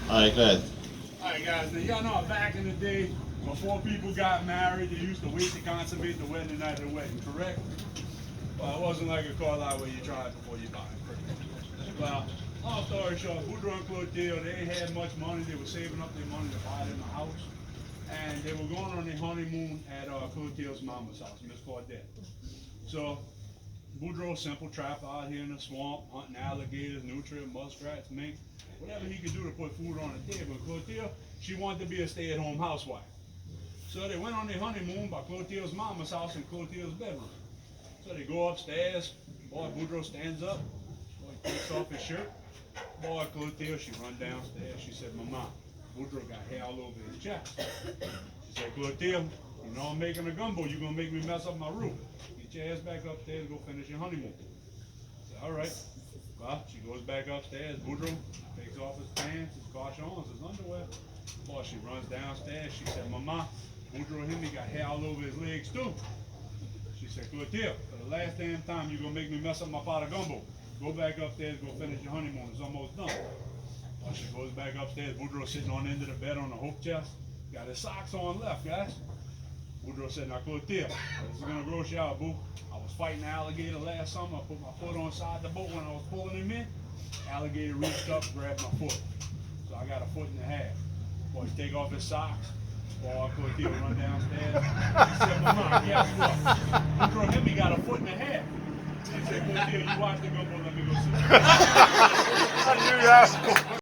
Alright, go ahead. Alright guys, now y'all know back in the day, before people got married, they used to wait to consummate the wedding the night of the wedding, correct? Well, it wasn't like a car lot where you try it before you buy it. Well, long story short, Boudreaux and Clotilde, they ain't had much money. They were saving up their money to buy them a house. And they were going on their honeymoon at Clotilde's mama's house, Miss Claudette. So, Boudreaux, simple trapper out here in the swamp, hunting alligators, nutria, muskrats, mink, whatever he could do to put food on the table. Clotilde, she wanted to be a stay-at-home housewife. So they went on their honeymoon by Clotilde's mama's house in Clotilde's bedroom. So they go upstairs, boy, Boudreaux stands up, boy, takes off his shirt. Boy, Clotilde, she run downstairs, she said, Mama, Boudreaux got hair all over his chest. She said, Clotilde, you know I'm making a gumbo, you gonna make me mess up my roof. Get your ass back upstairs and go finish your honeymoon. I said, all right. Well, she goes back upstairs, Boudreaux takes off his pants, his cauchons, his underwear. Boy, she runs downstairs, she said, Mama, Boudreaux him, he got hair all over his legs too. She said, Clotilde, for the last damn time you gonna make me mess up my pot of gumbo. Go back upstairs, go finish your honeymoon, it's almost done. Well, she goes back upstairs, Boudreaux sitting on the end of the bed on the hope chest. Got his socks on left, guys. Boudreaux said, now Clotilde, this is gonna gross you out, boo. I was fighting an alligator last summer, I put my foot on side the boat when I was pulling him in. Alligator reached up, grabbed my foot. So I got a foot and a half. Boy, he take off his socks. Boy, Clotilde run downstairs. He said, Mama, guess what? Boudreaux him, he got a foot and a half. She said, Clotilde, you watch the gumbo, let me go see. I knew that.